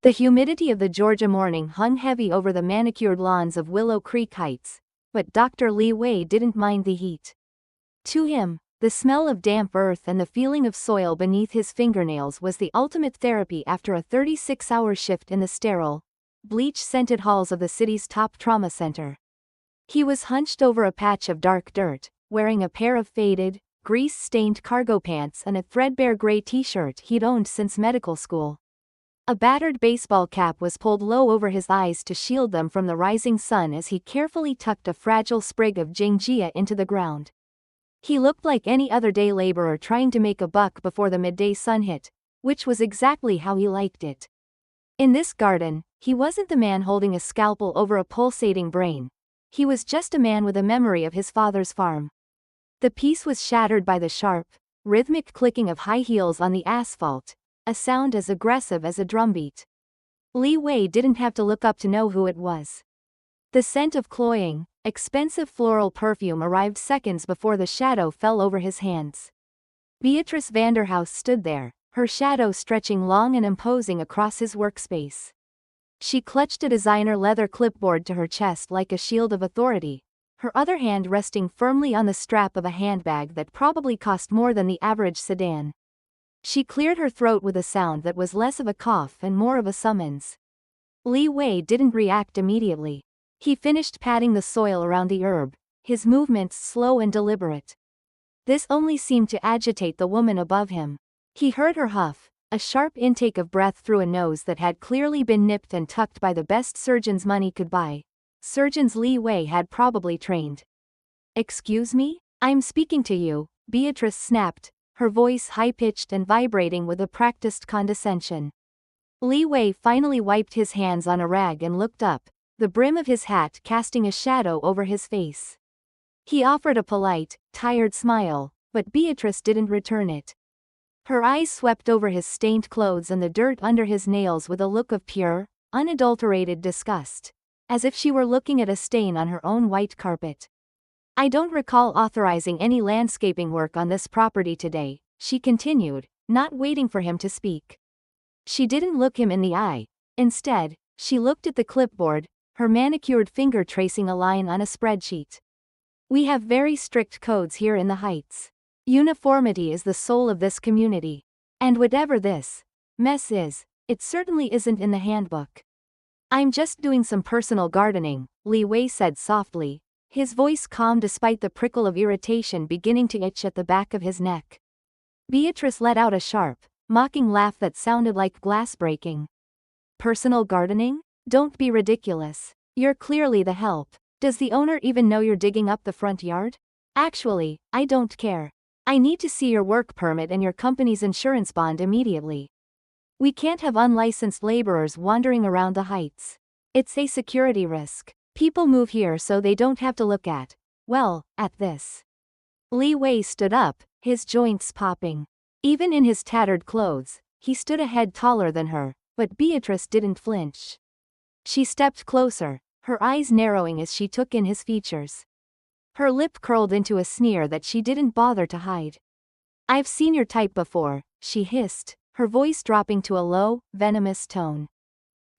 The humidity of the Georgia morning hung heavy over the manicured lawns of Willow Creek Heights, but Dr. Lee Wei didn't mind the heat. To him, the smell of damp earth and the feeling of soil beneath his fingernails was the ultimate therapy after a 36-hour shift in the sterile, bleach-scented halls of the city's top trauma center. He was hunched over a patch of dark dirt, wearing a pair of faded, grease-stained cargo pants and a threadbare gray t-shirt he'd owned since medical school. A battered baseball cap was pulled low over his eyes to shield them from the rising sun as he carefully tucked a fragile sprig of jingjia into the ground. He looked like any other day laborer trying to make a buck before the midday sun hit, which was exactly how he liked it. In this garden, he wasn't the man holding a scalpel over a pulsating brain. He was just a man with a memory of his father's farm. The peace was shattered by the sharp, rhythmic clicking of high heels on the asphalt, a sound as aggressive as a drumbeat. Lee Wei didn't have to look up to know who it was. The scent of cloying, expensive floral perfume arrived seconds before the shadow fell over his hands. Beatrice Vanderhouse stood there, her shadow stretching long and imposing across his workspace. She clutched a designer leather clipboard to her chest like a shield of authority, her other hand resting firmly on the strap of a handbag that probably cost more than the average sedan. She cleared her throat with a sound that was less of a cough and more of a summons. Lee Wei didn't react immediately. He finished patting the soil around the herb, his movements slow and deliberate. This only seemed to agitate the woman above him. He heard her huff, a sharp intake of breath through a nose that had clearly been nipped and tucked by the best surgeons money could buy. Surgeons Lee Wei had probably trained. "Excuse me? I'm speaking to you," Beatrice snapped, her voice high-pitched and vibrating with a practiced condescension. Lee Wei finally wiped his hands on a rag and looked up, the brim of his hat casting a shadow over his face. He offered a polite, tired smile, but Beatrice didn't return it. Her eyes swept over his stained clothes and the dirt under his nails with a look of pure, unadulterated disgust, as if she were looking at a stain on her own white carpet. "I don't recall authorizing any landscaping work on this property today," she continued, not waiting for him to speak. She didn't look him in the eye. Instead, she looked at the clipboard, her manicured finger tracing a line on a spreadsheet. "We have very strict codes here in the Heights. Uniformity is the soul of this community. And whatever this mess is, it certainly isn't in the handbook." "I'm just doing some personal gardening," Lee Wei said softly, his voice calm despite the prickle of irritation beginning to itch at the back of his neck. Beatrice let out a sharp, mocking laugh that sounded like glass breaking. "Personal gardening? Don't be ridiculous. You're clearly the help. Does the owner even know you're digging up the front yard? Actually, I don't care. I need to see your work permit and your company's insurance bond immediately. We can't have unlicensed laborers wandering around the Heights. It's a security risk. People move here so they don't have to look at this." Lee Wei stood up, his joints popping. Even in his tattered clothes, he stood a head taller than her, but Beatrice didn't flinch. She stepped closer, her eyes narrowing as she took in his features. Her lip curled into a sneer that she didn't bother to hide. "I've seen your type before," she hissed, her voice dropping to a low, venomous tone.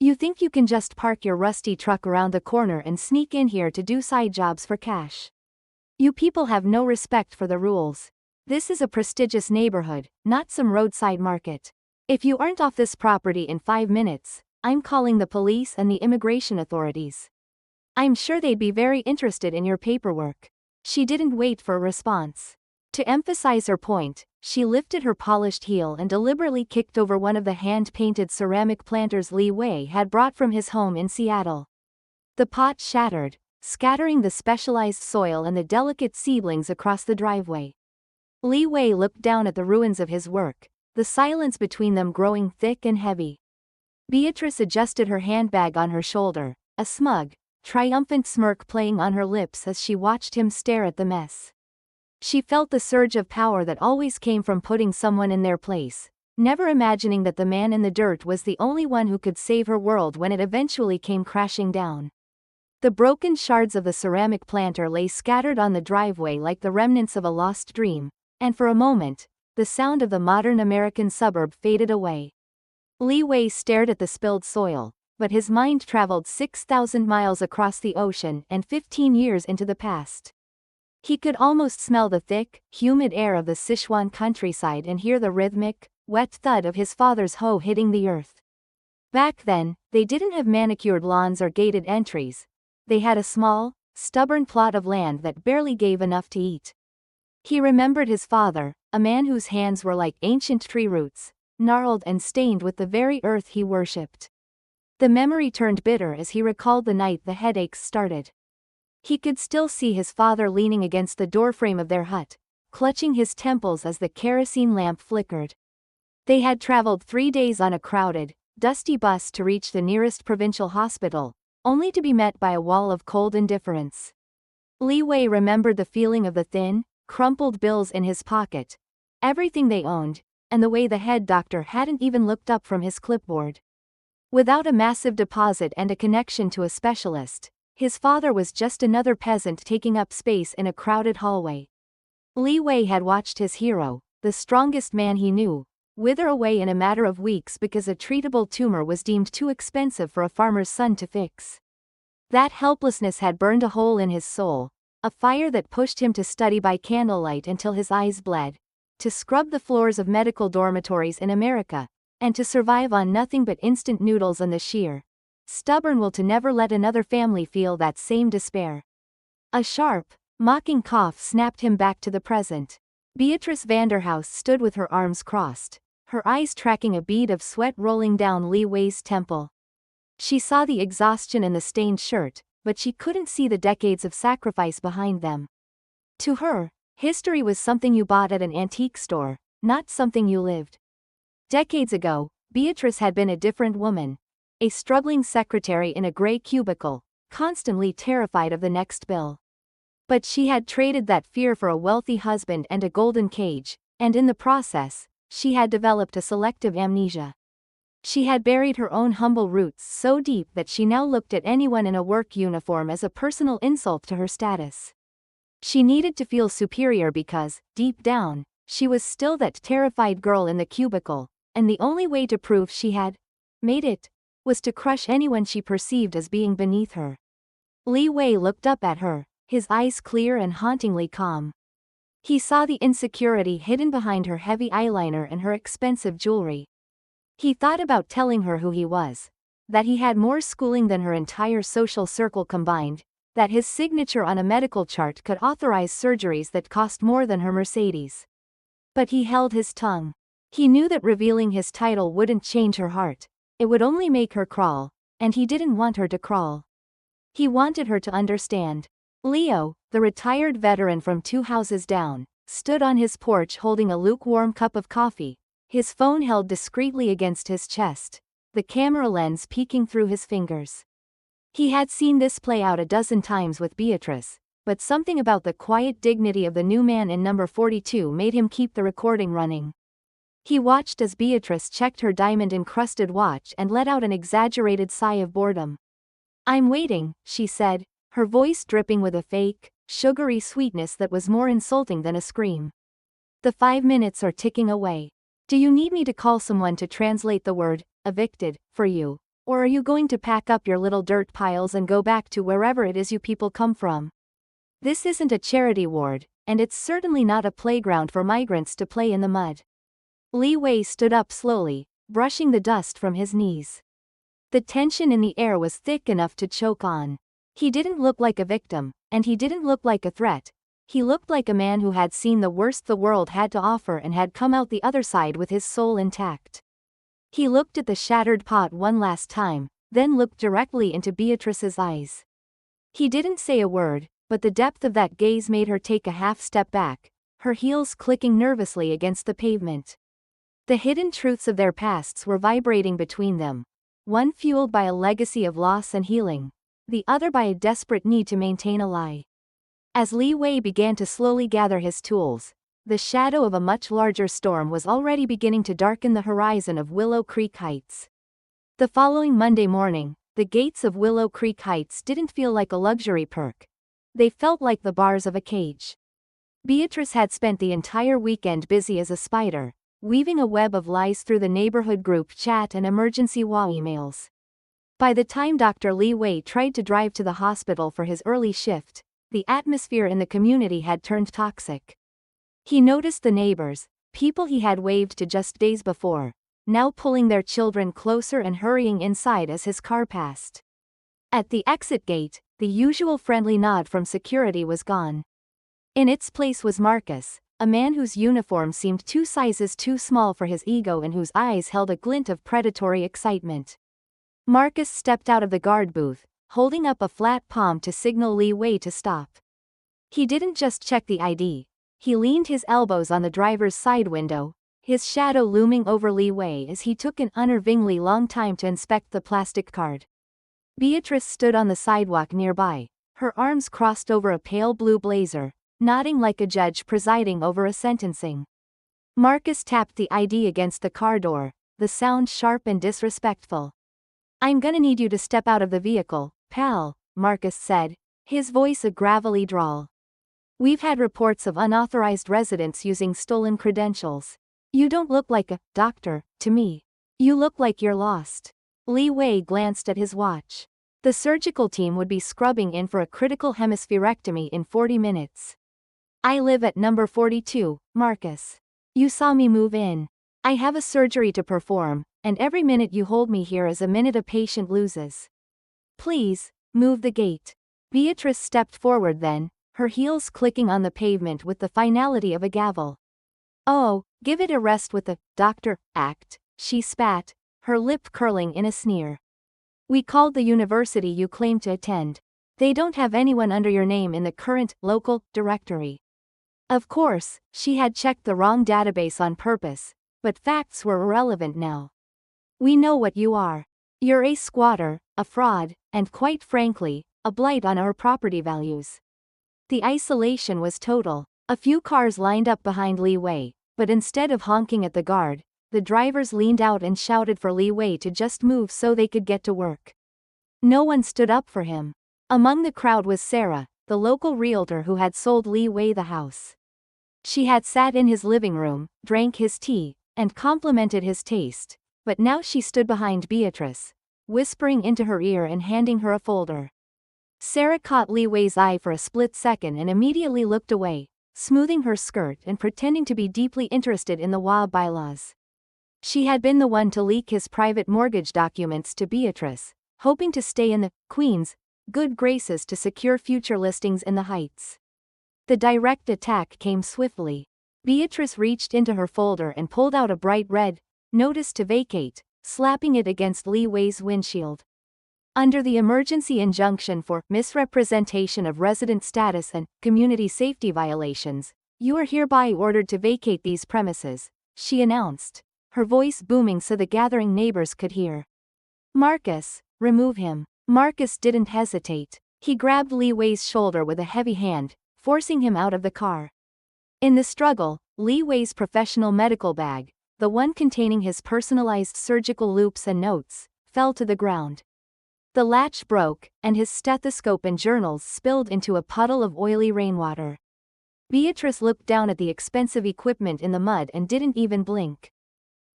"You think you can just park your rusty truck around the corner and sneak in here to do side jobs for cash? You people have no respect for the rules. This is a prestigious neighborhood, not some roadside market. If you aren't off this property in 5 minutes, I'm calling the police and the immigration authorities. I'm sure they'd be very interested in your paperwork." She didn't wait for a response. To emphasize her point, she lifted her polished heel and deliberately kicked over one of the hand-painted ceramic planters Lee Wei had brought from his home in Seattle. The pot shattered, scattering the specialized soil and the delicate seedlings across the driveway. Lee Wei looked down at the ruins of his work, the silence between them growing thick and heavy. Beatrice adjusted her handbag on her shoulder, a smug, triumphant smirk playing on her lips as she watched him stare at the mess. She felt the surge of power that always came from putting someone in their place, never imagining that the man in the dirt was the only one who could save her world when it eventually came crashing down. The broken shards of the ceramic planter lay scattered on the driveway like the remnants of a lost dream, and for a moment, the sound of the modern American suburb faded away. Li Wei stared at the spilled soil, but his mind traveled 6,000 miles across the ocean and 15 years into the past. He could almost smell the thick, humid air of the Sichuan countryside and hear the rhythmic, wet thud of his father's hoe hitting the earth. Back then, they didn't have manicured lawns or gated entries. They had a small, stubborn plot of land that barely gave enough to eat. He remembered his father, a man whose hands were like ancient tree roots, gnarled and stained with the very earth he worshipped. The memory turned bitter as he recalled the night the headaches started. He could still see his father leaning against the doorframe of their hut, clutching his temples as the kerosene lamp flickered. They had traveled 3 days on a crowded, dusty bus to reach the nearest provincial hospital, only to be met by a wall of cold indifference. Li Wei remembered the feeling of the thin, crumpled bills in his pocket, everything they owned, and the way the head doctor hadn't even looked up from his clipboard. Without a massive deposit and a connection to a specialist, his father was just another peasant taking up space in a crowded hallway. Li Wei had watched his hero, the strongest man he knew, wither away in a matter of weeks because a treatable tumor was deemed too expensive for a farmer's son to fix. That helplessness had burned a hole in his soul, a fire that pushed him to study by candlelight until his eyes bled, to scrub the floors of medical dormitories in America, and to survive on nothing but instant noodles and the sheer, stubborn will to never let another family feel that same despair. A sharp, mocking cough snapped him back to the present. Beatrice Vanderhouse stood with her arms crossed, her eyes tracking a bead of sweat rolling down Li Wei's temple. She saw the exhaustion in the stained shirt, but she couldn't see the decades of sacrifice behind them. To her, history was something you bought at an antique store, not something you lived. Decades ago, Beatrice had been a different woman, a struggling secretary in a gray cubicle, constantly terrified of the next bill. But she had traded that fear for a wealthy husband and a golden cage, and in the process, she had developed a selective amnesia. She had buried her own humble roots so deep that she now looked at anyone in a work uniform as a personal insult to her status. She needed to feel superior because, deep down, she was still that terrified girl in the cubicle, and the only way to prove she had made it was to crush anyone she perceived as being beneath her. Li Wei looked up at her, his eyes clear and hauntingly calm. He saw the insecurity hidden behind her heavy eyeliner and her expensive jewelry. He thought about telling her who he was, that he had more schooling than her entire social circle combined, that his signature on a medical chart could authorize surgeries that cost more than her Mercedes. But he held his tongue. He knew that revealing his title wouldn't change her heart, it would only make her crawl, and he didn't want her to crawl. He wanted her to understand. Leo, the retired veteran from 2 houses down, stood on his porch holding a lukewarm cup of coffee, his phone held discreetly against his chest, the camera lens peeking through his fingers. He had seen this play out a dozen times with Beatrice, but something about the quiet dignity of the new man in number 42 made him keep the recording running. He watched as Beatrice checked her diamond-encrusted watch and let out an exaggerated sigh of boredom. "I'm waiting," she said, her voice dripping with a fake, sugary sweetness that was more insulting than a scream. "The 5 minutes are ticking away. Do you need me to call someone to translate the word, evicted, for you? Or are you going to pack up your little dirt piles and go back to wherever it is you people come from? This isn't a charity ward, and it's certainly not a playground for migrants to play in the mud." Li Wei stood up slowly, brushing the dust from his knees. The tension in the air was thick enough to choke on. He didn't look like a victim, and he didn't look like a threat. He looked like a man who had seen the worst the world had to offer and had come out the other side with his soul intact. He looked at the shattered pot one last time, then looked directly into Beatrice's eyes. He didn't say a word, but the depth of that gaze made her take a half step back, her heels clicking nervously against the pavement. The hidden truths of their pasts were vibrating between them, one fueled by a legacy of loss and healing, the other by a desperate need to maintain a lie. As Li Wei began to slowly gather his tools, the shadow of a much larger storm was already beginning to darken the horizon of Willow Creek Heights. The following Monday morning, the gates of Willow Creek Heights didn't feel like a luxury perk. They felt like the bars of a cage. Beatrice had spent the entire weekend busy as a spider, weaving a web of lies through the neighborhood group chat and emergency WA emails. By the time Dr. Li Wei tried to drive to the hospital for his early shift, the atmosphere in the community had turned toxic. He noticed the neighbors, people he had waved to just days before, now pulling their children closer and hurrying inside as his car passed. At the exit gate, the usual friendly nod from security was gone. In its place was Marcus, a man whose uniform seemed 2 sizes too small for his ego and whose eyes held a glint of predatory excitement. Marcus stepped out of the guard booth, holding up a flat palm to signal Li Wei to stop. He didn't just check the ID. He leaned his elbows on the driver's side window, his shadow looming over Li Wei as he took an unnervingly long time to inspect the plastic card. Beatrice stood on the sidewalk nearby, her arms crossed over a pale blue blazer, nodding like a judge presiding over a sentencing. Marcus tapped the ID against the car door, the sound sharp and disrespectful. "I'm gonna need you to step out of the vehicle, pal," Marcus said, his voice a gravelly drawl. "We've had reports of unauthorized residents using stolen credentials. You don't look like a doctor to me. You look like you're lost." Li Wei glanced at his watch. The surgical team would be scrubbing in for a critical hemispherectomy in 40 minutes. "I live at number 42, Marcus. You saw me move in. I have a surgery to perform, and every minute you hold me here is a minute a patient loses. Please, move the gate." Beatrice stepped forward then, her heels clicking on the pavement with the finality of a gavel. "Oh, give it a rest with the doctor act," she spat, her lip curling in a sneer. "We called the university you claim to attend. They don't have anyone under your name in the current local directory." Of course, she had checked the wrong database on purpose, but facts were irrelevant now. "We know what you are. You're a squatter, a fraud, and quite frankly, a blight on our property values." The isolation was total. A few cars lined up behind Li Wei, but instead of honking at the guard, the drivers leaned out and shouted for Li Wei to just move so they could get to work. No one stood up for him. Among the crowd was Sarah, the local realtor who had sold Li Wei the house. She had sat in his living room, drank his tea, and complimented his taste, but now she stood behind Beatrice, whispering into her ear and handing her a folder. Sarah caught Li Wei's eye for a split second and immediately looked away, smoothing her skirt and pretending to be deeply interested in the WA bylaws. She had been the one to leak his private mortgage documents to Beatrice, hoping to stay in the Queen's good graces to secure future listings in the Heights. The direct attack came swiftly. Beatrice reached into her folder and pulled out a bright red notice to vacate, slapping it against Li Wei's windshield. Under the emergency injunction for misrepresentation of resident status and community safety violations, you are hereby ordered to vacate these premises, she announced, her voice booming so the gathering neighbors could hear. "Marcus, remove him." Marcus didn't hesitate. He grabbed Li Wei's shoulder with a heavy hand, forcing him out of the car. In the struggle, Li Wei's professional medical bag, the one containing his personalized surgical loupes and notes, fell to the ground. The latch broke, and his stethoscope and journals spilled into a puddle of oily rainwater. Beatrice looked down at the expensive equipment in the mud and didn't even blink.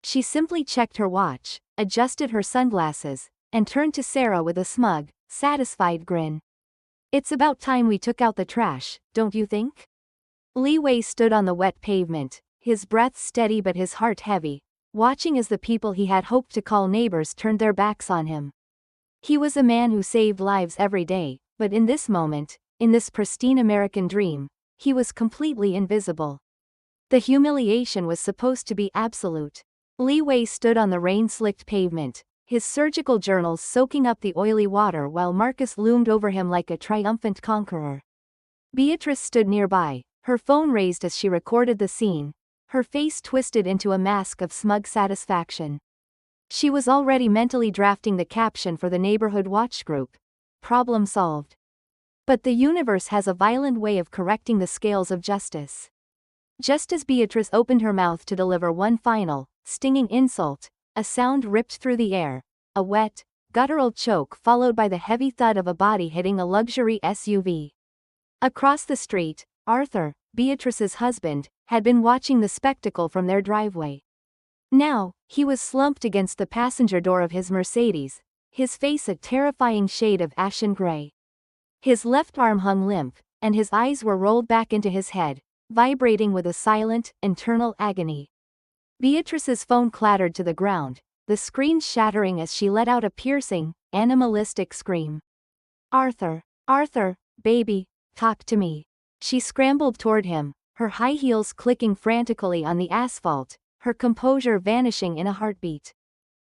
She simply checked her watch, adjusted her sunglasses, and turned to Sarah with a smug, satisfied grin. "It's about time we took out the trash, don't you think?" Li Wei stood on the wet pavement, his breath steady but his heart heavy, watching as the people he had hoped to call neighbors turned their backs on him. He was a man who saved lives every day, but in this moment, in this pristine American dream, he was completely invisible. The humiliation was supposed to be absolute. Li Wei stood on the rain-slicked pavement, his surgical journals soaking up the oily water while Marcus loomed over him like a triumphant conqueror. Beatrice stood nearby, her phone raised as she recorded the scene, her face twisted into a mask of smug satisfaction. She was already mentally drafting the caption for the neighborhood watch group. Problem solved. But the universe has a violent way of correcting the scales of justice. Just as Beatrice opened her mouth to deliver one final, stinging insult, a sound ripped through the air, a wet, guttural choke followed by the heavy thud of a body hitting a luxury SUV. Across the street, Arthur, Beatrice's husband, had been watching the spectacle from their driveway. Now, he was slumped against the passenger door of his Mercedes, his face a terrifying shade of ashen gray. His left arm hung limp, and his eyes were rolled back into his head, vibrating with a silent, internal agony. Beatrice's phone clattered to the ground, the screen shattering as she let out a piercing, animalistic scream. Arthur, Arthur, baby, talk to me. She scrambled toward him, her high heels clicking frantically on the asphalt, her composure vanishing in a heartbeat.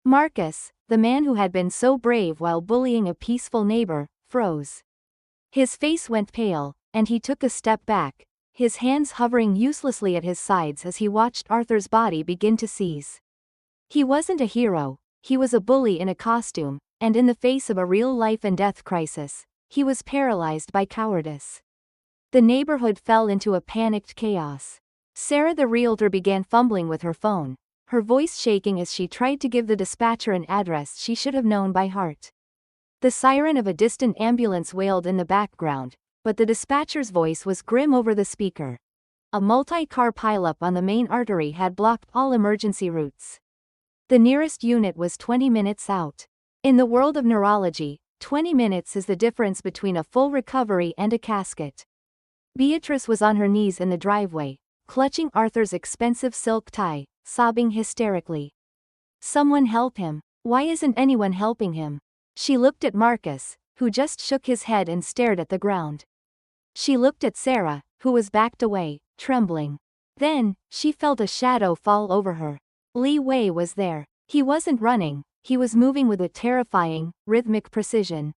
Marcus, the man who had been so brave while bullying a peaceful neighbor, froze. His face went pale, and he took a step back, his hands hovering uselessly at his sides as he watched Arthur's body begin to seize. He wasn't a hero, he was a bully in a costume, and in the face of a real life and death crisis, he was paralyzed by cowardice. The neighborhood fell into a panicked chaos. Sarah the realtor began fumbling with her phone, her voice shaking as she tried to give the dispatcher an address she should have known by heart. The siren of a distant ambulance wailed in the background, but the dispatcher's voice was grim over the speaker. A multi-car pileup on the main artery had blocked all emergency routes. The nearest unit was 20 minutes out. In the world of neurology, 20 minutes is the difference between a full recovery and a casket. Beatrice was on her knees in the driveway, clutching Arthur's expensive silk tie, sobbing hysterically. Someone help him. Why isn't anyone helping him? She looked at Marcus, who just shook his head and stared at the ground. She looked at Sarah, who was backed away, trembling. Then, she felt a shadow fall over her. Li Wei was there. He wasn't running, he was moving with a terrifying, rhythmic precision.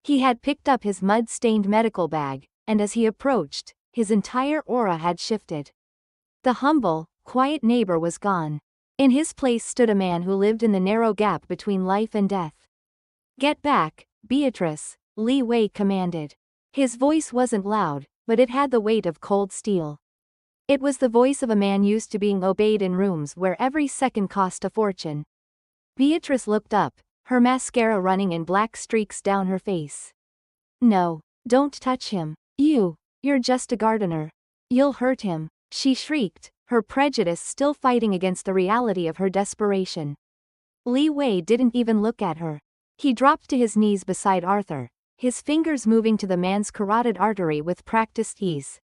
He had picked up his mud-stained medical bag, and as he approached, his entire aura had shifted. The humble, quiet neighbor was gone. In his place stood a man who lived in the narrow gap between life and death. Get back, Beatrice, Li Wei commanded. His voice wasn't loud, but it had the weight of cold steel. It was the voice of a man used to being obeyed in rooms where every second cost a fortune. Beatrice looked up, her mascara running in black streaks down her face. No, don't touch him. You're just a gardener. You'll hurt him, she shrieked, her prejudice still fighting against the reality of her desperation. Li Wei didn't even look at her. He dropped to his knees beside Arthur, his fingers moving to the man's carotid artery with practiced ease.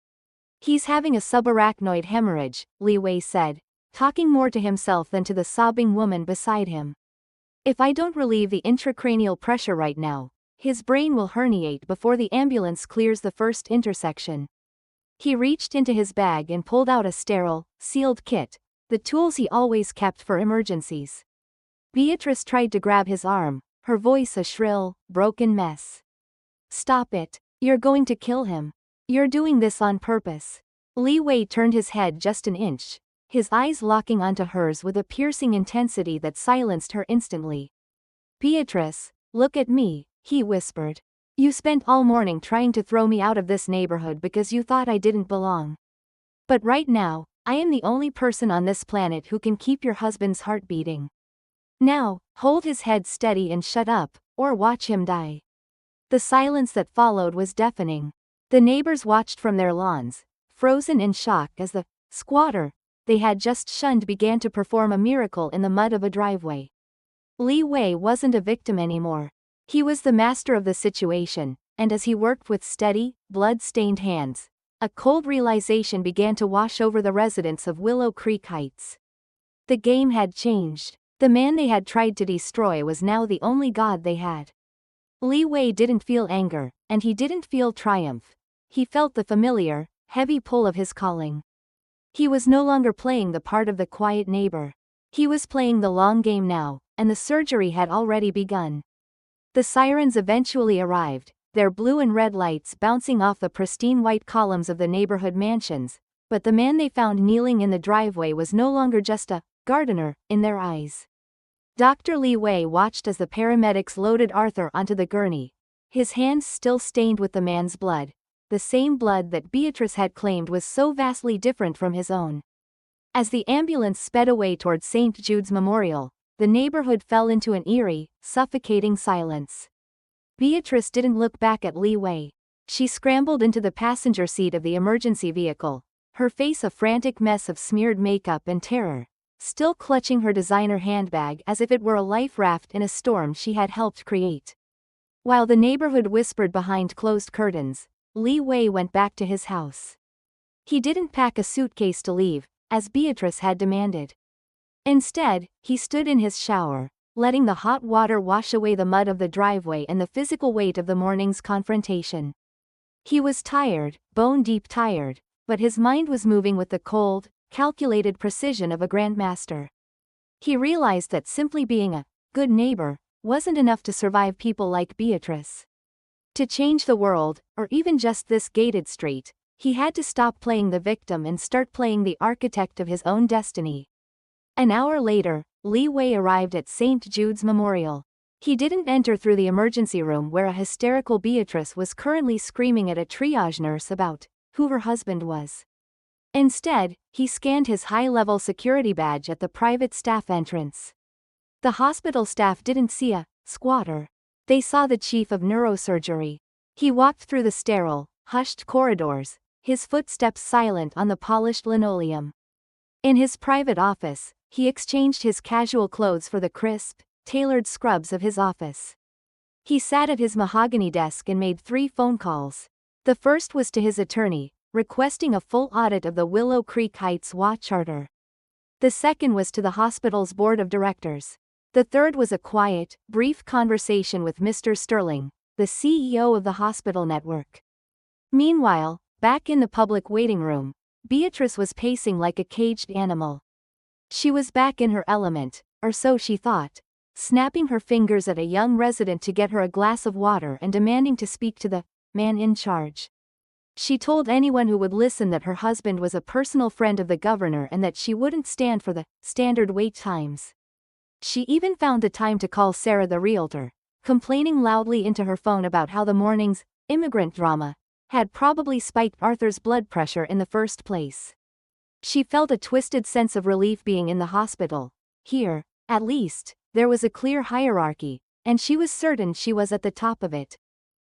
He's having a subarachnoid hemorrhage, Li Wei said, talking more to himself than to the sobbing woman beside him. If I don't relieve the intracranial pressure right now, his brain will herniate before the ambulance clears the first intersection. He reached into his bag and pulled out a sterile, sealed kit, the tools he always kept for emergencies. Beatrice tried to grab his arm, her voice a shrill, broken mess. Stop it, you're going to kill him. You're doing this on purpose. Li Wei turned his head just an inch, his eyes locking onto hers with a piercing intensity that silenced her instantly. Beatrice, look at me, he whispered. You spent all morning trying to throw me out of this neighborhood because you thought I didn't belong. But right now, I am the only person on this planet who can keep your husband's heart beating. Now, hold his head steady and shut up, or watch him die. The silence that followed was deafening. The neighbors watched from their lawns, frozen in shock as the squatter they had just shunned began to perform a miracle in the mud of a driveway. Li Wei wasn't a victim anymore. He was the master of the situation, and as he worked with steady, blood-stained hands, a cold realization began to wash over the residents of Willow Creek Heights. The game had changed. The man they had tried to destroy was now the only god they had. Li Wei didn't feel anger, and he didn't feel triumph. He felt the familiar, heavy pull of his calling. He was no longer playing the part of the quiet neighbor. He was playing the long game now, and the surgery had already begun. The sirens eventually arrived, their blue and red lights bouncing off the pristine white columns of the neighborhood mansions, but the man they found kneeling in the driveway was no longer just a gardener in their eyes. Dr. Li Wei watched as the paramedics loaded Arthur onto the gurney, his hands still stained with the man's blood, the same blood that Beatrice had claimed was so vastly different from his own. As the ambulance sped away toward St. Jude's Memorial, the neighborhood fell into an eerie, suffocating silence. Beatrice didn't look back at Li Wei. She scrambled into the passenger seat of the emergency vehicle, her face a frantic mess of smeared makeup and terror, still clutching her designer handbag as if it were a life raft in a storm she had helped create. While the neighborhood whispered behind closed curtains, Li Wei went back to his house. He didn't pack a suitcase to leave, as Beatrice had demanded. Instead, he stood in his shower, letting the hot water wash away the mud of the driveway and the physical weight of the morning's confrontation. He was tired, bone-deep tired, but his mind was moving with the cold, calculated precision of a grandmaster. He realized that simply being a good neighbor wasn't enough to survive people like Beatrice. To change the world, or even just this gated street, he had to stop playing the victim and start playing the architect of his own destiny. An hour later, Li Wei arrived at St. Jude's Memorial. He didn't enter through the emergency room where a hysterical Beatrice was currently screaming at a triage nurse about who her husband was. Instead, he scanned his high-level security badge at the private staff entrance. The hospital staff didn't see a squatter. They saw the chief of neurosurgery. He walked through the sterile, hushed corridors, his footsteps silent on the polished linoleum. In his private office, he exchanged his casual clothes for the crisp, tailored scrubs of his office. He sat at his mahogany desk and made 3 phone calls. The first was to his attorney, requesting a full audit of the Willow Creek Heights WA charter. The second was to the hospital's board of directors. The third was a quiet, brief conversation with Mr. Sterling, the CEO of the hospital network. Meanwhile, back in the public waiting room, Beatrice was pacing like a caged animal. She was back in her element, or so she thought, snapping her fingers at a young resident to get her a glass of water and demanding to speak to the man in charge. She told anyone who would listen that her husband was a personal friend of the governor and that she wouldn't stand for the standard wait times. She even found the time to call Sarah the realtor, complaining loudly into her phone about how the morning's immigrant drama had probably spiked Arthur's blood pressure in the first place. She felt a twisted sense of relief being in the hospital. Here, at least, there was a clear hierarchy, and she was certain she was at the top of it.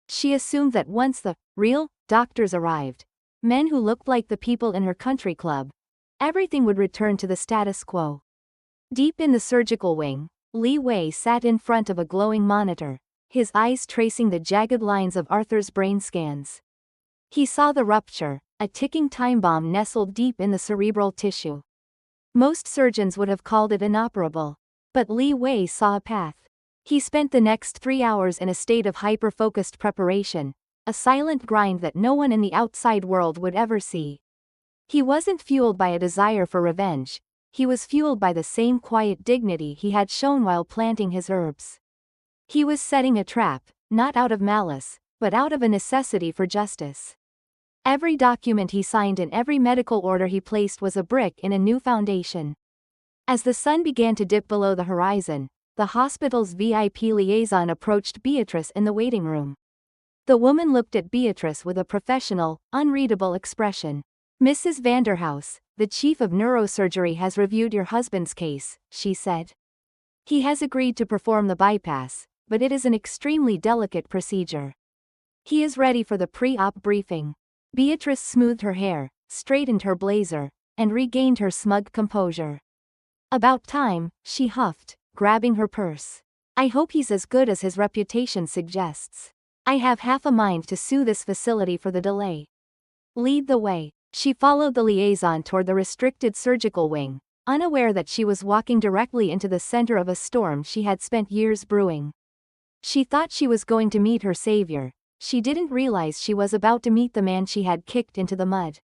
She assumed that once the real doctors arrived, men who looked like the people in her country club, everything would return to the status quo. Deep in the surgical wing, Li Wei sat in front of a glowing monitor, his eyes tracing the jagged lines of Arthur's brain scans. He saw the rupture, a ticking time bomb nestled deep in the cerebral tissue. Most surgeons would have called it inoperable, but Li Wei saw a path. He spent the next 3 hours in a state of hyper-focused preparation, a silent grind that no one in the outside world would ever see. He wasn't fueled by a desire for revenge, he was fueled by the same quiet dignity he had shown while planting his herbs. He was setting a trap, not out of malice, but out of a necessity for justice. Every document he signed and every medical order he placed was a brick in a new foundation. As the sun began to dip below the horizon, the hospital's VIP liaison approached Beatrice in the waiting room. The woman looked at Beatrice with a professional, unreadable expression. "Mrs. Vanderhouse, the chief of neurosurgery has reviewed your husband's case," she said. "He has agreed to perform the bypass, but it is an extremely delicate procedure. He is ready for the pre-op briefing." Beatrice smoothed her hair, straightened her blazer, and regained her smug composure. "About time," she huffed, grabbing her purse. "I hope he's as good as his reputation suggests. I have half a mind to sue this facility for the delay." "Lead the way." She followed the liaison toward the restricted surgical wing, unaware that she was walking directly into the center of a storm she had spent years brewing. She thought she was going to meet her savior. She didn't realize she was about to meet the man she had kicked into the mud.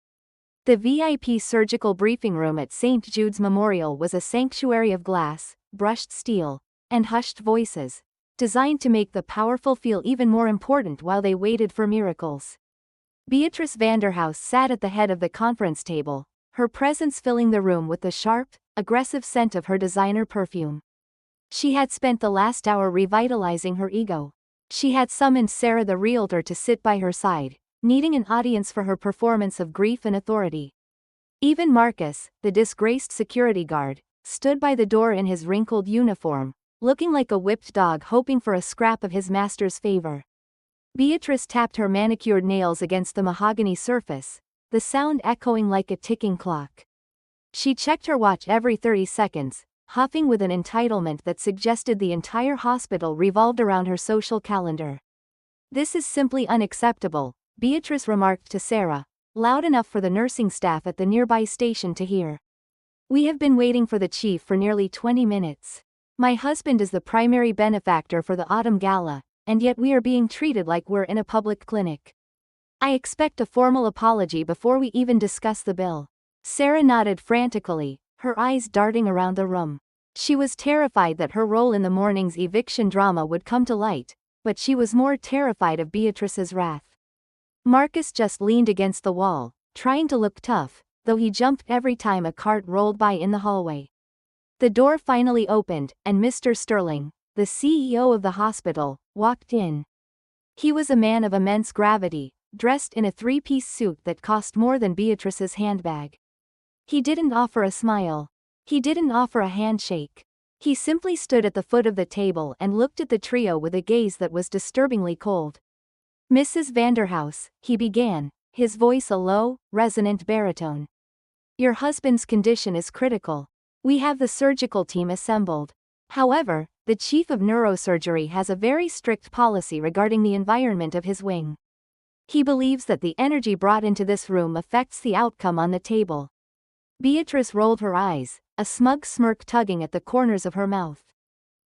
The VIP surgical briefing room at St. Jude's Memorial was a sanctuary of glass, brushed steel, and hushed voices, designed to make the powerful feel even more important while they waited for miracles. Beatrice Vanderhouse sat at the head of the conference table, her presence filling the room with the sharp, aggressive scent of her designer perfume. She had spent the last hour revitalizing her ego. She had summoned Sarah the realtor to sit by her side, needing an audience for her performance of grief and authority. Even Marcus, the disgraced security guard, stood by the door in his wrinkled uniform, looking like a whipped dog hoping for a scrap of his master's favor. Beatrice tapped her manicured nails against the mahogany surface, the sound echoing like a ticking clock. She checked her watch every 30 seconds, huffing with an entitlement that suggested the entire hospital revolved around her social calendar. "This is simply unacceptable," Beatrice remarked to Sarah, loud enough for the nursing staff at the nearby station to hear. "We have been waiting for the chief for nearly 20 minutes. My husband is the primary benefactor for the autumn gala, and yet we are being treated like we're in a public clinic. I expect a formal apology before we even discuss the bill." Sarah nodded frantically, her eyes darting around the room. She was terrified that her role in the morning's eviction drama would come to light, but she was more terrified of Beatrice's wrath. Marcus just leaned against the wall, trying to look tough, though he jumped every time a cart rolled by in the hallway. The door finally opened, and Mr. Sterling, the CEO of the hospital, walked in. He was a man of immense gravity, dressed in a three-piece suit that cost more than Beatrice's handbag. He didn't offer a smile. He didn't offer a handshake. He simply stood at the foot of the table and looked at the trio with a gaze that was disturbingly cold. "Mrs. Vanderhouse," he began, his voice a low, resonant baritone. "Your husband's condition is critical. We have the surgical team assembled. However, the chief of neurosurgery has a very strict policy regarding the environment of his wing. He believes that the energy brought into this room affects the outcome on the table." Beatrice rolled her eyes, a smug smirk tugging at the corners of her mouth.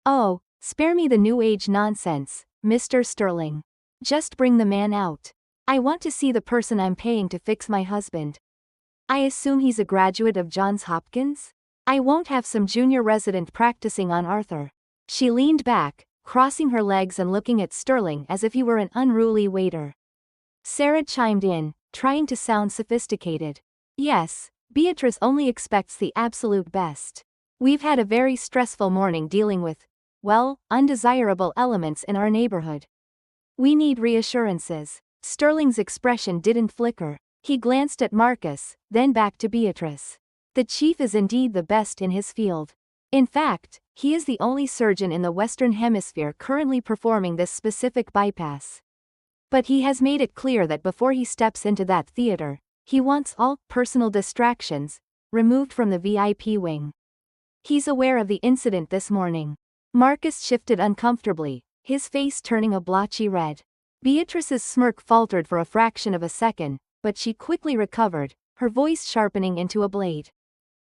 "Oh, spare me the new age nonsense, Mr. Sterling. Just bring the man out. I want to see the person I'm paying to fix my husband. I assume he's a graduate of Johns Hopkins? I won't have some junior resident practicing on Arthur." She leaned back, crossing her legs and looking at Sterling as if he were an unruly waiter. Sarah chimed in, trying to sound sophisticated. "Yes, Beatrice only expects the absolute best. We've had a very stressful morning dealing with, well, undesirable elements in our neighborhood. We need reassurances." Sterling's expression didn't flicker. He glanced at Marcus, then back to Beatrice. "The chief is indeed the best in his field. In fact, he is the only surgeon in the Western Hemisphere currently performing this specific bypass. But he has made it clear that before he steps into that theater, he wants all personal distractions removed from the VIP wing. He's aware of the incident this morning." Marcus shifted uncomfortably, his face turning a blotchy red. Beatrice's smirk faltered for a fraction of a second, but she quickly recovered, her voice sharpening into a blade.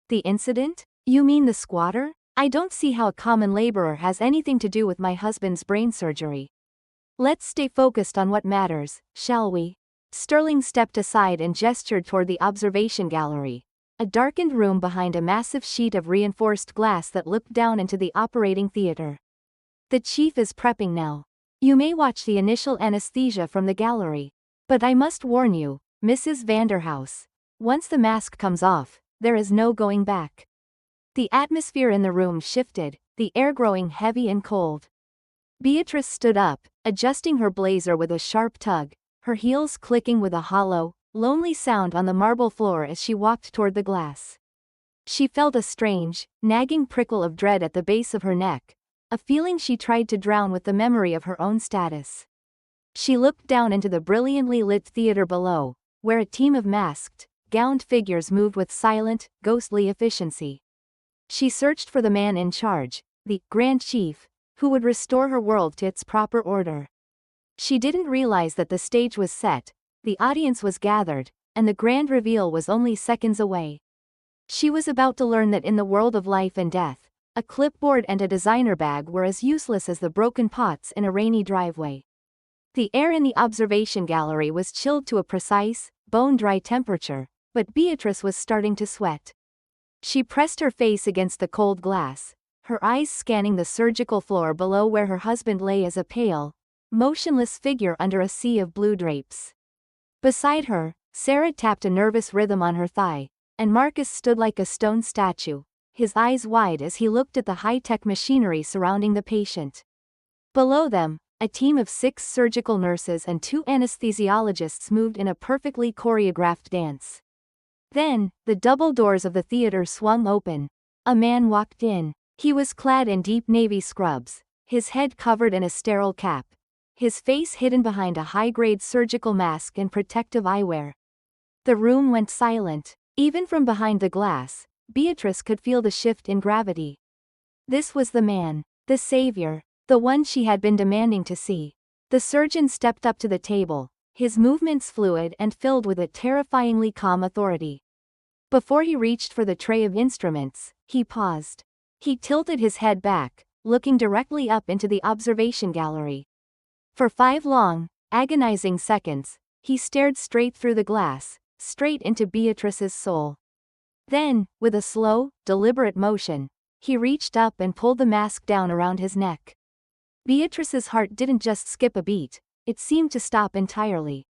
"The incident? You mean the squatter? I don't see how a common laborer has anything to do with my husband's brain surgery. Let's stay focused on what matters, shall we?" Sterling stepped aside and gestured toward the observation gallery, a darkened room behind a massive sheet of reinforced glass that looked down into the operating theater. "The chief is prepping now. You may watch the initial anesthesia from the gallery. But I must warn you, Mrs. Vanderhouse, once the mask comes off, there is no going back." The atmosphere in the room shifted, the air growing heavy and cold. Beatrice stood up, adjusting her blazer with a sharp tug, her heels clicking with a hollow, lonely sound on the marble floor as she walked toward the glass. She felt a strange, nagging prickle of dread at the base of her neck, a feeling she tried to drown with the memory of her own status. She looked down into the brilliantly lit theater below, where a team of masked, gowned figures moved with silent, ghostly efficiency. She searched for the man in charge, the Grand Chief, who would restore her world to its proper order. She didn't realize that the stage was set, the audience was gathered, and the grand reveal was only seconds away. She was about to learn that in the world of life and death, a clipboard and a designer bag were as useless as the broken pots in a rainy driveway. The air in the observation gallery was chilled to a precise, bone-dry temperature, but Beatrice was starting to sweat. She pressed her face against the cold glass, her eyes scanning the surgical floor below where her husband lay as a pale, motionless figure under a sea of blue drapes. Beside her, Sarah tapped a nervous rhythm on her thigh, and Marcus stood like a stone statue, his eyes wide as he looked at the high-tech machinery surrounding the patient. Below them, a team of 6 surgical nurses and 2 anesthesiologists moved in a perfectly choreographed dance. Then, the double doors of the theater swung open. A man walked in. He was clad in deep navy scrubs, his head covered in a sterile cap, his face hidden behind a high-grade surgical mask and protective eyewear. The room went silent. Even from behind the glass, Beatrice could feel the shift in gravity. This was the man. The savior. The one she had been demanding to see. The surgeon stepped up to the table, his movements fluid and filled with a terrifyingly calm authority. Before he reached for the tray of instruments, he paused. He tilted his head back, looking directly up into the observation gallery. For 5 long, agonizing seconds, he stared straight through the glass, straight into Beatrice's soul. Then, with a slow, deliberate motion, he reached up and pulled the mask down around his neck. Beatrice's heart didn't just skip a beat, it seemed to stop entirely.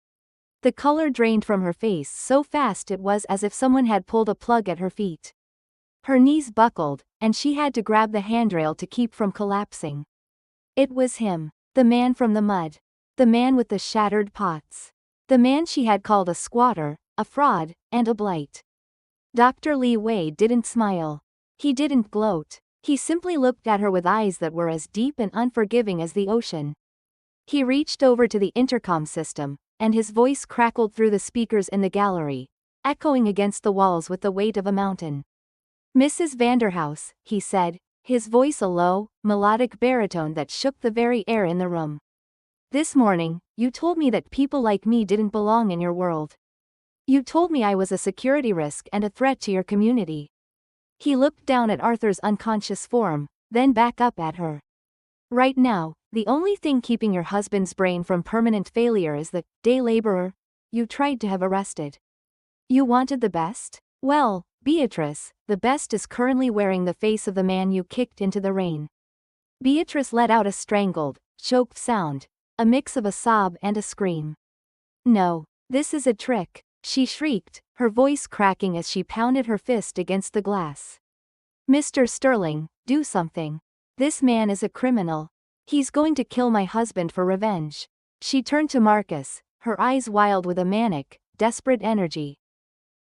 The color drained from her face so fast it was as if someone had pulled a plug at her feet. Her knees buckled, and she had to grab the handrail to keep from collapsing. It was him, the man from the mud. The man with the shattered pots. The man she had called a squatter, a fraud, and a blight. Dr. Li Wei didn't smile. He didn't gloat. He simply looked at her with eyes that were as deep and unforgiving as the ocean. He reached over to the intercom system, and his voice crackled through the speakers in the gallery, echoing against the walls with the weight of a mountain. "Mrs. Vanderhouse," he said, his voice a low, melodic baritone that shook the very air in the room. "This morning, you told me that people like me didn't belong in your world. You told me I was a security risk and a threat to your community." He looked down at Arthur's unconscious form, then back up at her. "Right now, the only thing keeping your husband's brain from permanent failure is the day laborer you tried to have arrested. You wanted the best? Well, Beatrice, the best is currently wearing the face of the man you kicked into the rain." Beatrice let out a strangled, choked sound, a mix of a sob and a scream. "No, this is a trick," she shrieked, her voice cracking as she pounded her fist against the glass. "Mr. Sterling, do something. This man is a criminal. He's going to kill my husband for revenge." She turned to Marcus, her eyes wild with a manic, desperate energy.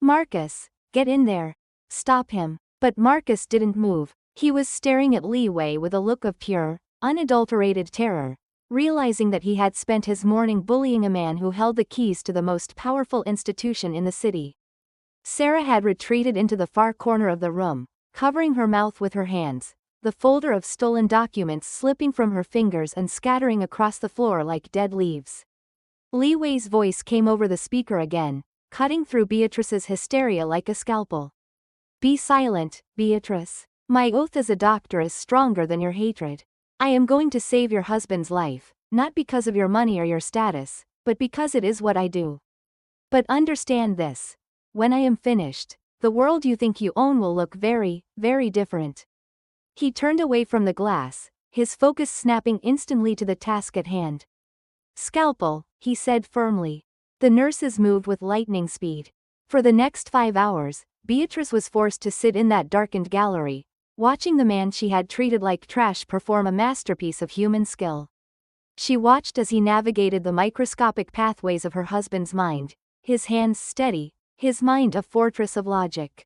"Marcus, get in there. Stop him." But Marcus didn't move. He was staring at Li Wei with a look of pure, unadulterated terror, realizing that he had spent his morning bullying a man who held the keys to the most powerful institution in the city. Sarah had retreated into the far corner of the room, covering her mouth with her hands, the folder of stolen documents slipping from her fingers and scattering across the floor like dead leaves. Li Wei's voice came over the speaker again, cutting through Beatrice's hysteria like a scalpel. "Be silent, Beatrice. My oath as a doctor is stronger than your hatred. I am going to save your husband's life, not because of your money or your status, but because it is what I do. But understand this. When I am finished, the world you think you own will look very, very different." He turned away from the glass, his focus snapping instantly to the task at hand. "Scalpel," he said firmly. The nurses moved with lightning speed. For the next 5 hours, Beatrice was forced to sit in that darkened gallery, watching the man she had treated like trash perform a masterpiece of human skill. She watched as he navigated the microscopic pathways of her husband's mind, his hands steady, his mind a fortress of logic.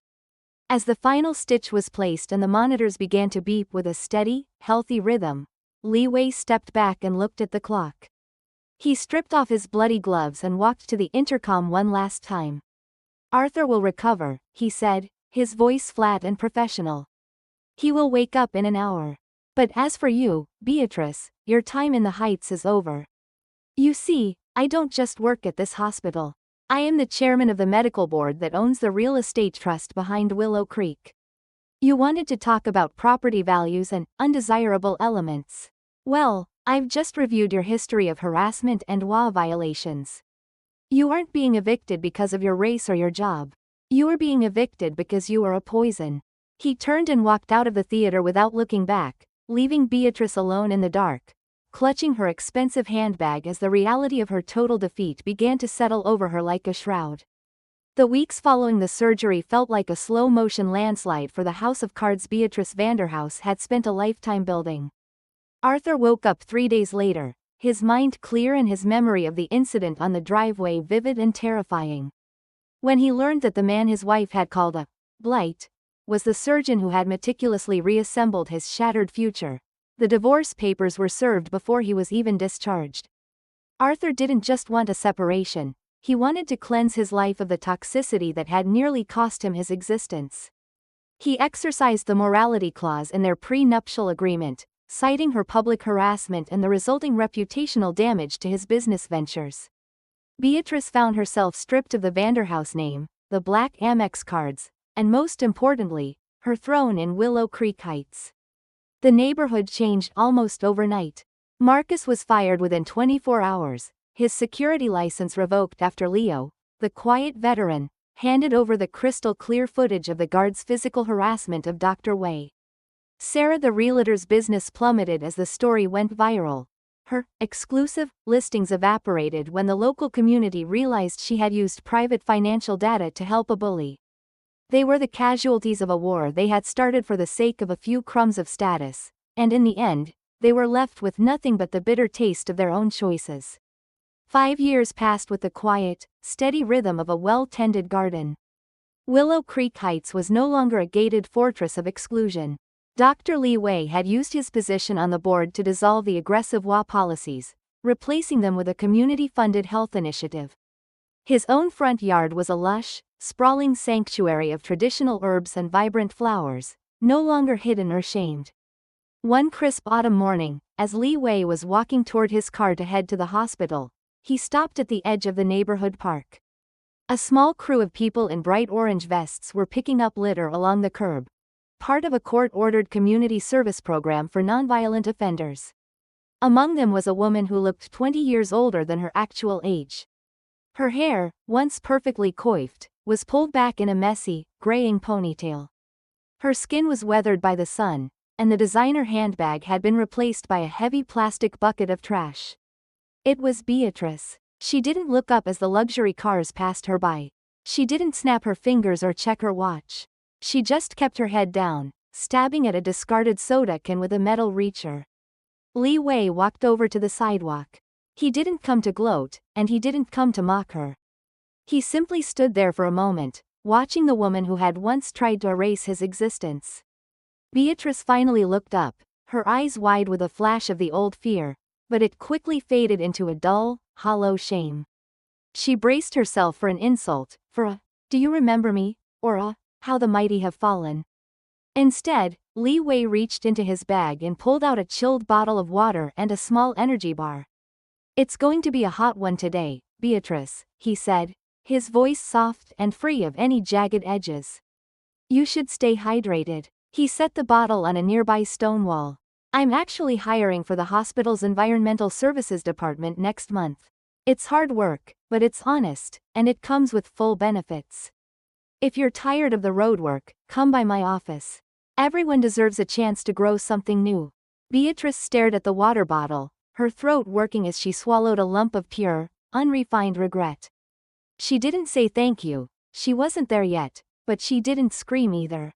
As the final stitch was placed and the monitors began to beep with a steady, healthy rhythm, Li Wei stepped back and looked at the clock. He stripped off his bloody gloves and walked to the intercom one last time. "Arthur will recover," he said, his voice flat and professional. "He will wake up in an hour. But as for you, Beatrice, your time in the Heights is over. You see, I don't just work at this hospital. I am the chairman of the medical board that owns the real estate trust behind Willow Creek. You wanted to talk about property values and undesirable elements. Well, I've just reviewed your history of harassment and law violations. You aren't being evicted because of your race or your job. You are being evicted because you are a poison." He turned and walked out of the theater without looking back, leaving Beatrice alone in the dark, clutching her expensive handbag as the reality of her total defeat began to settle over her like a shroud. The weeks following the surgery felt like a slow-motion landslide for the house of cards Beatrice Vanderhouse had spent a lifetime building. Arthur woke up 3 days later, his mind clear and his memory of the incident on the driveway vivid and terrifying. When he learned that the man his wife had called a blight was the surgeon who had meticulously reassembled his shattered future, the divorce papers were served before he was even discharged. Arthur didn't just want a separation, he wanted to cleanse his life of the toxicity that had nearly cost him his existence. He exercised the morality clause in their prenuptial agreement, citing her public harassment and the resulting reputational damage to his business ventures. Beatrice found herself stripped of the Vanderhouse name, the black Amex cards, and most importantly, her throne in Willow Creek Heights. The neighborhood changed almost overnight. Marcus was fired within 24 hours, his security license revoked after Leo, the quiet veteran, handed over the crystal-clear footage of the guard's physical harassment of Dr. Wei. Sarah the realtor's business plummeted as the story went viral. Her exclusive listings evaporated when the local community realized she had used private financial data to help a bully. They were the casualties of a war they had started for the sake of a few crumbs of status, and in the end, they were left with nothing but the bitter taste of their own choices. 5 years passed with the quiet, steady rhythm of a well-tended garden. Willow Creek Heights was no longer a gated fortress of exclusion. Dr. Li Wei had used his position on the board to dissolve the aggressive WA policies, replacing them with a community-funded health initiative. His own front yard was a lush, sprawling sanctuary of traditional herbs and vibrant flowers, no longer hidden or shamed. One crisp autumn morning, as Li Wei was walking toward his car to head to the hospital, he stopped at the edge of the neighborhood park. A small crew of people in bright orange vests were picking up litter along the curb, part of a court-ordered community service program for nonviolent offenders. Among them was a woman who looked 20 years older than her actual age. Her hair, once perfectly coiffed, was pulled back in a messy, graying ponytail. Her skin was weathered by the sun, and the designer handbag had been replaced by a heavy plastic bucket of trash. It was Beatrice. She didn't look up as the luxury cars passed her by. She didn't snap her fingers or check her watch. She just kept her head down, stabbing at a discarded soda can with a metal reacher. Li Wei walked over to the sidewalk. He didn't come to gloat, and he didn't come to mock her. He simply stood there for a moment, watching the woman who had once tried to erase his existence. Beatrice finally looked up, her eyes wide with a flash of the old fear, but it quickly faded into a dull, hollow shame. She braced herself for an insult, for a, "Do you remember me?" or a, "How the mighty have fallen." Instead, Li Wei reached into his bag and pulled out a chilled bottle of water and a small energy bar. "It's going to be a hot one today, Beatrice," he said, his voice soft and free of any jagged edges. "You should stay hydrated." He set the bottle on a nearby stone wall. "I'm actually hiring for the hospital's environmental services department next month. It's hard work, but it's honest, and it comes with full benefits. If you're tired of the road work, come by my office. Everyone deserves a chance to grow something new." Beatrice stared at the water bottle, her throat working as she swallowed a lump of pure, unrefined regret. She didn't say thank you, she wasn't there yet, but she didn't scream either.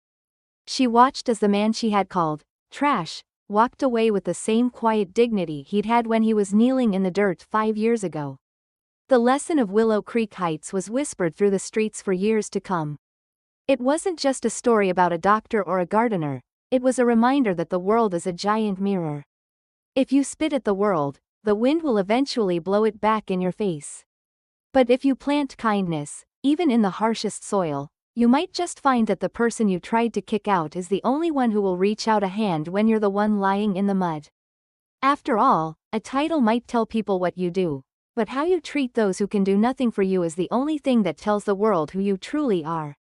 She watched as the man she had called trash walked away with the same quiet dignity he'd had when he was kneeling in the dirt 5 years ago. The lesson of Willow Creek Heights was whispered through the streets for years to come. It wasn't just a story about a doctor or a gardener, it was a reminder that the world is a giant mirror. If you spit at the world, the wind will eventually blow it back in your face. But if you plant kindness, even in the harshest soil, you might just find that the person you tried to kick out is the only one who will reach out a hand when you're the one lying in the mud. After all, a title might tell people what you do, but how you treat those who can do nothing for you is the only thing that tells the world who you truly are.